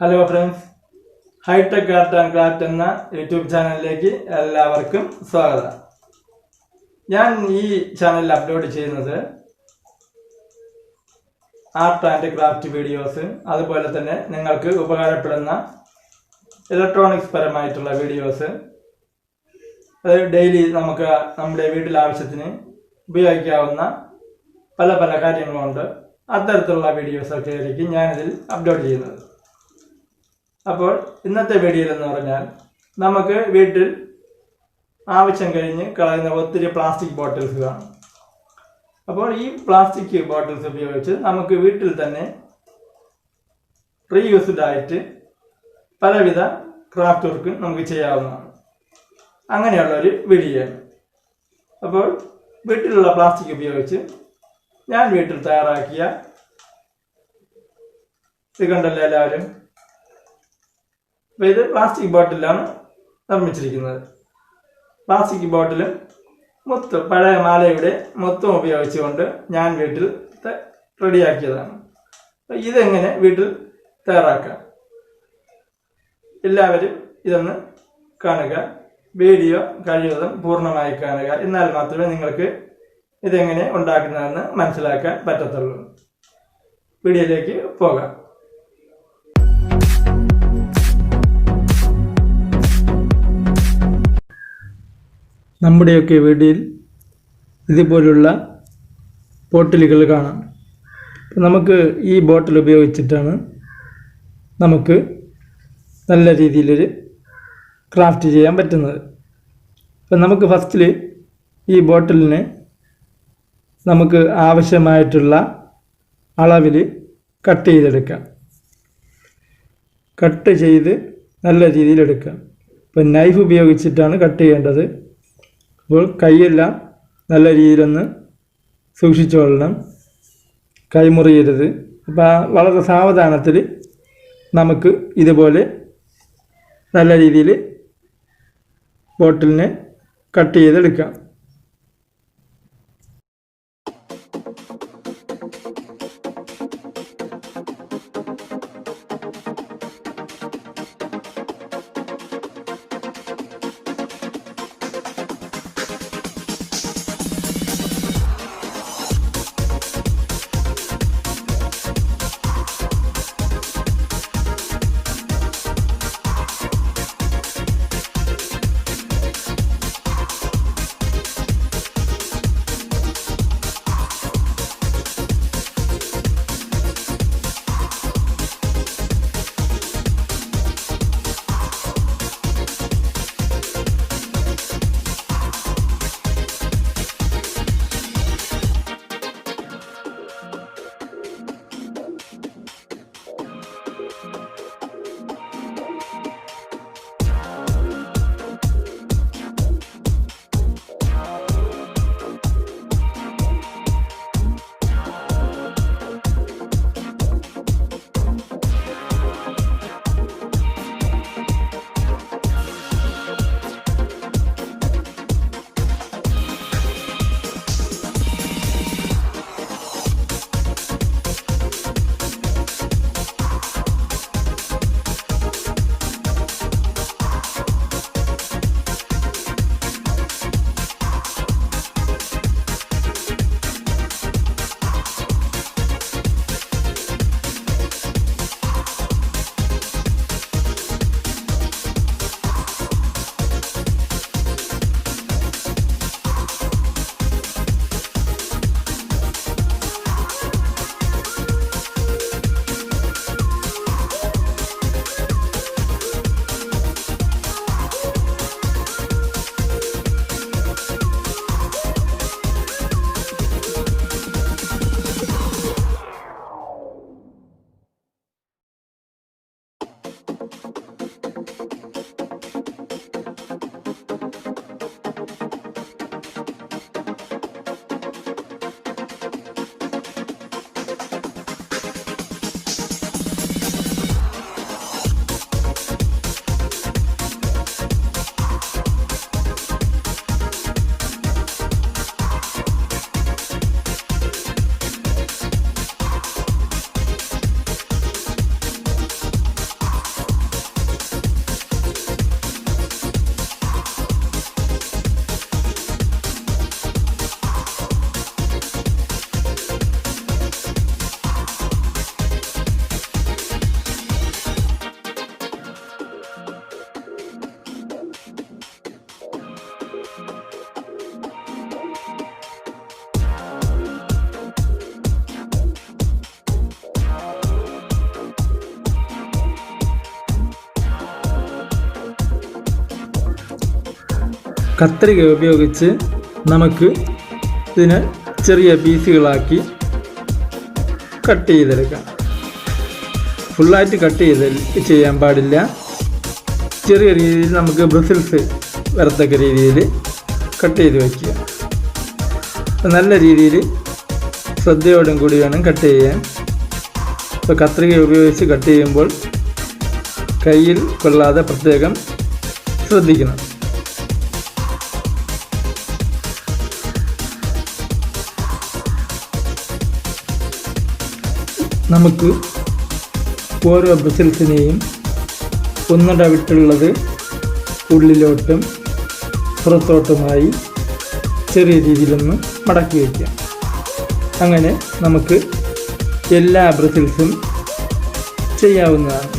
Hello friends, hi tech art and craft എന്ന YouTube ചാനലിലേക്ക് എല്ലാവർക്കും സ്വാഗതം. ഞാൻ ഈ ചാനലിൽ അപ്ലോഡ് ചെയ്യുന്നത് ആർട്ട് ആൻഡ് ക്രാഫ്റ്റ് വീഡിയോസ്, അതുപോലെ തന്നെ നിങ്ങൾക്ക് ഉപകാരപ്പെടുന്ന ഇലക്ട്രോണിക്സ് പരമായിട്ടുള്ള വീഡിയോസ്, അത് ഡെയിലി നമുക്ക് നമ്മുടെ വീട്ടിൽ ആവശ്യത്തിന് ഉപയോഗിക്കാവുന്ന പല പല കാര്യങ്ങളുണ്ട്. അത്തരത്തിലുള്ള വീഡിയോസൊക്കെ ആയിരിക്കും ഞാനിതിൽ അപ്ലോഡ് ചെയ്യുന്നത്. അപ്പോൾ ഇന്നത്തെ വീഡിയോയിൽ എന്ന് പറഞ്ഞാൽ നമുക്ക് വീട്ടിൽ ആവശ്യം കഴിഞ്ഞ് കളയുന്ന ഒത്തിരി പ്ലാസ്റ്റിക് ബോട്ടിൽസ് കാണും. അപ്പോൾ ഈ പ്ലാസ്റ്റിക് ബോട്ടിൽസ് ഉപയോഗിച്ച് നമുക്ക് വീട്ടിൽ തന്നെ റീയൂസ്ഡ് ആയിട്ട് പലവിധ ക്രാഫ്റ്റ് വർക്ക് നമുക്ക് ചെയ്യാവുന്നതാണ്. അങ്ങനെയുള്ളൊരു വീഡിയോയാണ്. അപ്പോൾ വീട്ടിലുള്ള പ്ലാസ്റ്റിക് ഉപയോഗിച്ച് ഞാൻ വീട്ടിൽ തയ്യാറാക്കിയ ഇത് കണ്ടല്ലോ എല്ലാവരും. അപ്പോൾ ഇത് പ്ലാസ്റ്റിക് ബോട്ടിലാണ് നിർമ്മിച്ചിരിക്കുന്നത്. പ്ലാസ്റ്റിക് ബോട്ടിലും പഴയ മാലയുടെ മൊത്തം ഉപയോഗിച്ചുകൊണ്ട് ഞാൻ വീട്ടിൽ റെഡിയാക്കിയതാണ്. ഇതെങ്ങനെ വീട്ടിൽ തയ്യാറാക്കാം, എല്ലാവരും ഇതൊന്ന് കാണുക. വീഡിയോ കഴിയുന്നതും പൂർണ്ണമായി കാണുക. എന്നാൽ മാത്രമേ നിങ്ങൾക്ക് ഇതെങ്ങനെ ഉണ്ടാക്കുന്നതെന്ന് മനസ്സിലാക്കാൻ പറ്റത്തുള്ളൂ. വീഡിയോയിലേക്ക് പോകാം. നമ്മുടെയൊക്കെ വീട്ടിൽ ഇതുപോലുള്ള ബോട്ടിലുകൾ കാണാം. നമുക്ക് ഈ ബോട്ടിൽ ഉപയോഗിച്ചിട്ടാണ് നമുക്ക് നല്ല രീതിയിലൊരു ക്രാഫ്റ്റ് ചെയ്യാൻ പറ്റുന്നത്. അപ്പം നമുക്ക് ഫസ്റ്റിൽ ഈ ബോട്ടിലിനെ നമുക്ക് ആവശ്യമായിട്ടുള്ള അളവിൽ കട്ട് ചെയ്തെടുക്കാം. കട്ട് ചെയ്ത് നല്ല രീതിയിലെടുക്കാം. ഇപ്പം നൈഫ് ഉപയോഗിച്ചിട്ടാണ് കട്ട് ചെയ്യേണ്ടത്. അപ്പോൾ കൈയെല്ലാം നല്ല രീതിയിലൊന്ന് സൂക്ഷിച്ചുകൊള്ളണം, കൈമുറിയരുത്. അപ്പോൾ വളരെ സാവധാനത്തിൽ നമുക്ക് ഇതുപോലെ നല്ല രീതിയിൽ ബോട്ടിലിനെ കട്ട് ചെയ്തെടുക്കാം. കത്രിക ഉപയോഗിച്ച് നമുക്ക് ഇതിനെ ചെറിയ പീസുകളാക്കി കട്ട് ചെയ്തെടുക്കാം. ഫുള്ളായിട്ട് കട്ട് ചെയ്യാൻ പാടില്ല. ചെറിയ രീതിയിൽ നമുക്ക് ബ്രിസിൽസ് വരത്തക്ക രീതിയിൽ കട്ട് ചെയ്ത് വയ്ക്കുക. നല്ല രീതിയിൽ ശ്രദ്ധയോടും കൂടി വേണം കട്ട് ചെയ്യാൻ. ഇപ്പോൾ കത്രിക ഉപയോഗിച്ച് കട്ട് ചെയ്യുമ്പോൾ കയ്യിൽ കൊള്ളാതെ പ്രത്യേകം ശ്രദ്ധിക്കണം. നമുക്ക് ഓരോ ബ്രിസിൽസിനെയും ഒന്നിട വിട്ടുള്ളത് ഉള്ളിലോട്ടും പുറത്തോട്ടുമായി ചെറിയ രീതിയിലൊന്ന് മടക്കി വയ്ക്കാം. അങ്ങനെ നമുക്ക് എല്ലാ ബ്രിസിൽസും ചെയ്യാവുന്നതാണ്.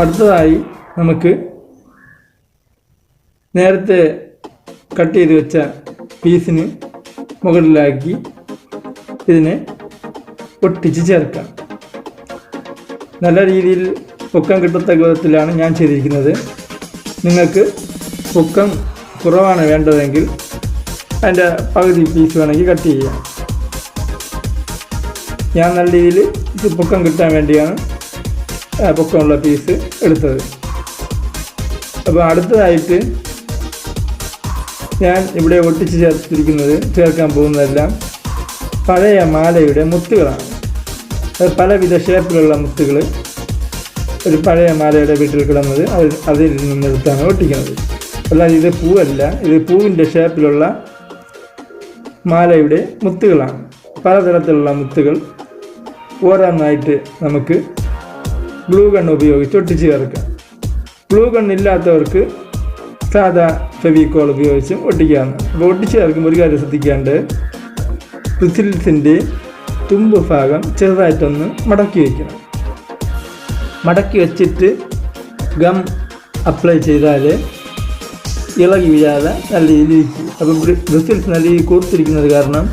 അടുത്തതായി നമുക്ക് നേരത്തെ കട്ട് ചെയ്ത് വെച്ച പീസിന് മുകളിലാക്കി ഇതിനെ ഒട്ടിച്ച് ചേർക്കാം. നല്ല രീതിയിൽ പൊക്കം കിട്ടത്തക്ക വിധത്തിലാണ് ഞാൻ ചെയ്തിരിക്കുന്നത്. നിങ്ങൾക്ക് പൊക്കം കുറവാണ് വേണ്ടതെങ്കിൽ അതിൻ്റെ പകുതി പീസ് വേണമെങ്കിൽ കട്ട് ചെയ്യാം. ഞാൻ നല്ല രീതിയിൽ ഇത് പൊക്കം കിട്ടാൻ വേണ്ടിയാണ് പൊക്കമുള്ള പീസ് എടുത്തത്. അപ്പോൾ അടുത്തതായിട്ട് ഞാൻ ഇവിടെ ഒട്ടിച്ച് ചേർക്കാൻ പോകുന്നതെല്ലാം പഴയ മാലയുടെ മുത്തുകളാണ്. അത് പലവിധ ഷേപ്പിലുള്ള മുത്തുകൾ ഒരു പഴയ മാലയുടെ വീട്ടിൽ കിടന്നത് അതിൽ നിന്നെടുത്താണ് ഒട്ടിക്കുന്നത്. അല്ലാതെ ഇത് പൂവല്ല, ഇത് പൂവിൻ്റെ ഷേപ്പിലുള്ള മാലയുടെ മുത്തുകളാണ്. പലതരത്തിലുള്ള മുത്തുകൾ ഓരോന്നായിട്ട് നമുക്ക് ഗ്ലൂ ഗൺ ഉപയോഗിച്ച് ഒട്ടിച്ച് ചേർക്കാം. ഗ്ലൂ ഗൺ ഇല്ലാത്തവർക്ക് സാധാ ഫെവിക്കോൾ ഉപയോഗിച്ച് ഒട്ടിക്കാവുന്നതാണ്. അപ്പോൾ ഒട്ടിച്ച് ചേർക്കുമ്പോൾ ഒരു കാര്യം ശ്രദ്ധിക്കാണ്ട് ബ്രിസിൽസിൻ്റെ തുമ്പ് ഭാഗം ചെറുതായിട്ടൊന്ന് മടക്കി വയ്ക്കണം. മടക്കി വെച്ചിട്ട് ഗം അപ്ലൈ ചെയ്താൽ ഇളകി വീഴാതെ നല്ല രീതിയിൽ ഇരിക്കും. അപ്പം ബ്രിസിൽസ് നല്ല രീതിയിൽ കൂർത്തിരിക്കുന്നത് കാരണം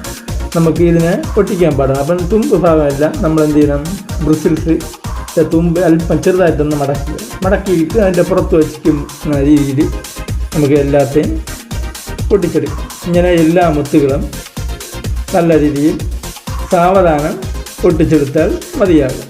നമുക്ക് ഇതിനെ ഒട്ടിക്കാൻ പാടാണ്. അപ്പം തുമ്പ് ഭാഗമല്ല നമ്മൾ എന്ത് ചെയ്യണം, ബ്രിസിൽസ് തുമ്പ് അല്പം ചെറുതായിട്ടൊന്ന് മടക്കിയിട്ട് അതിൻ്റെ പുറത്ത് വയ്ക്കുന്ന രീതിയിൽ നമുക്ക് എല്ലാത്തെയും ഒട്ടിച്ചെടുക്കാം. ഇങ്ങനെ എല്ലാ മുത്തുകളും നല്ല രീതിയിൽ സാവധാനം ഒട്ടിച്ചെടുത്താൽ മതിയാകും.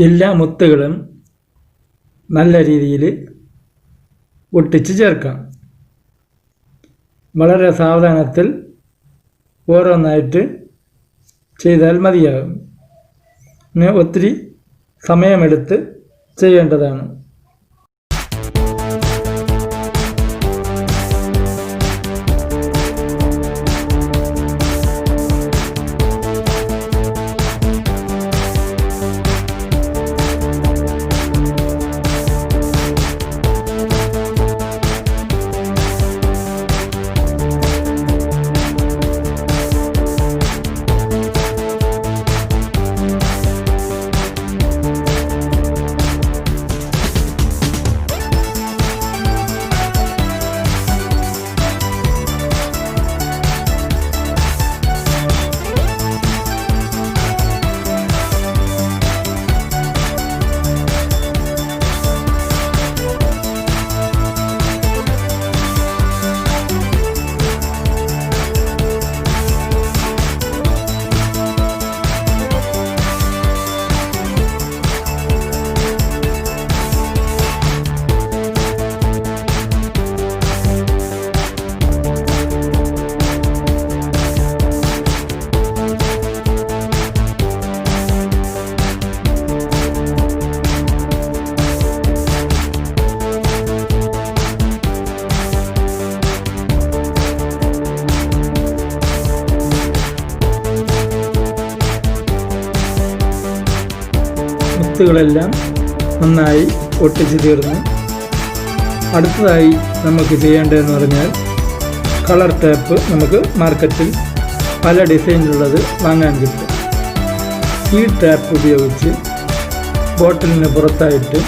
എല്ലാ മുത്തുകളും നല്ല രീതിയിൽ ഒട്ടിച്ച് ചേർക്കാം. വളരെ സാവധാനത്തിൽ ഓരോന്നായിട്ട് ചെയ്താൽ മതിയാകും. പിന്നെ ഒത്തിരി സമയമെടുത്ത് ചെയ്യേണ്ടതാണ്. മുത്തുകളെല്ലാം നന്നായി ഒട്ടിച്ച് തീർന്നു. അടുത്തതായി നമുക്ക് ചെയ്യേണ്ടതെന്ന് പറഞ്ഞാൽ കളർ ടേപ്പ് നമുക്ക് മാർക്കറ്റിൽ പല ഡിസൈനിലുള്ളത് വാങ്ങാൻ കിട്ടും. ഈ ടാപ്പ് ഉപയോഗിച്ച് ബോട്ടിലിന് പുറത്തായിട്ട്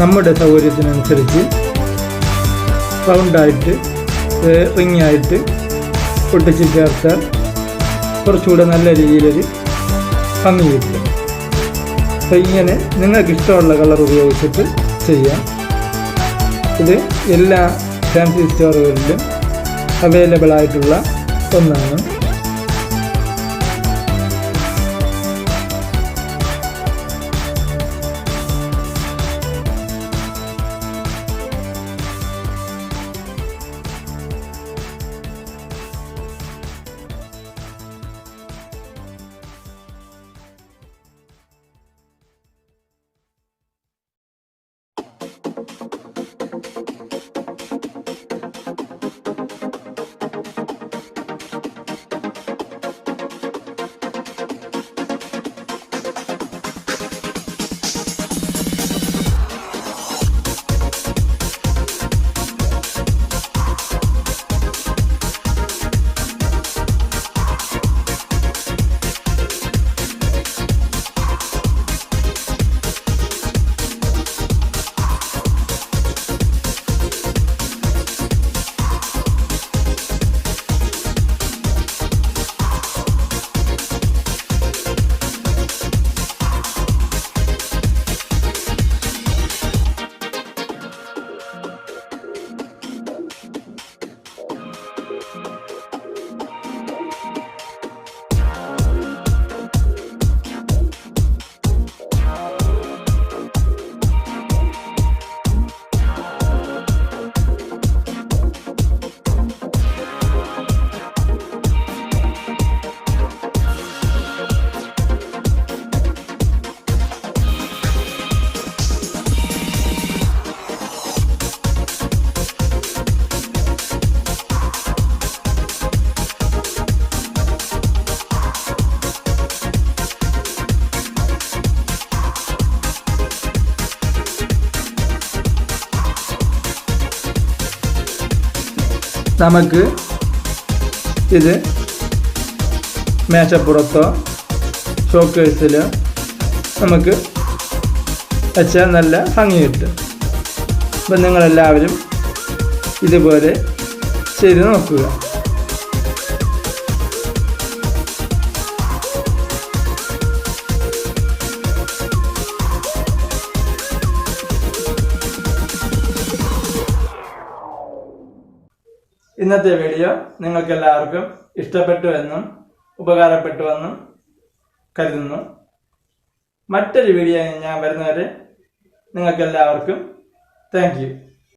നമ്മുടെ സൗകര്യത്തിനനുസരിച്ച് റൗണ്ടായിട്ട് റിങ്ങായിട്ട് ഒട്ടിച്ച് ചേർത്താൽ കുറച്ചുകൂടെ നല്ല രീതിയിലൊരു ഭംഗി കിട്ടും. അപ്പോൾ ഇങ്ങനെ നിങ്ങൾക്ക് ഇഷ്ടമുള്ള കളർ ഉപയോഗിച്ചിട്ട് ചെയ്യാം. ഇത് എല്ലാ ഫാൻസി സ്റ്റോറുകളിലും അവൈലബിൾ ആയിട്ടുള്ള ഒന്നാണ്. നമുക്ക് ഇത് മേശപ്പുറത്തോ ഷോക്കേഴ്സിലോ നമുക്ക് വെച്ചാൽ നല്ല ഭംഗി കിട്ടും. അപ്പം നിങ്ങളെല്ലാവരും ഇതുപോലെ ചെയ്ത് നോക്കുക. ഇന്നത്തെ വീഡിയോ നിങ്ങൾക്ക് എല്ലാവർക്കും ഇഷ്ടപ്പെട്ടു എന്നും ഉപകാരപ്പെട്ടുവെന്നും കരുതുന്നു. മറ്റൊരു വീഡിയോ ഞാൻ വരുന്നവരെ നിങ്ങൾക്ക് എല്ലാവർക്കും താങ്ക് യു.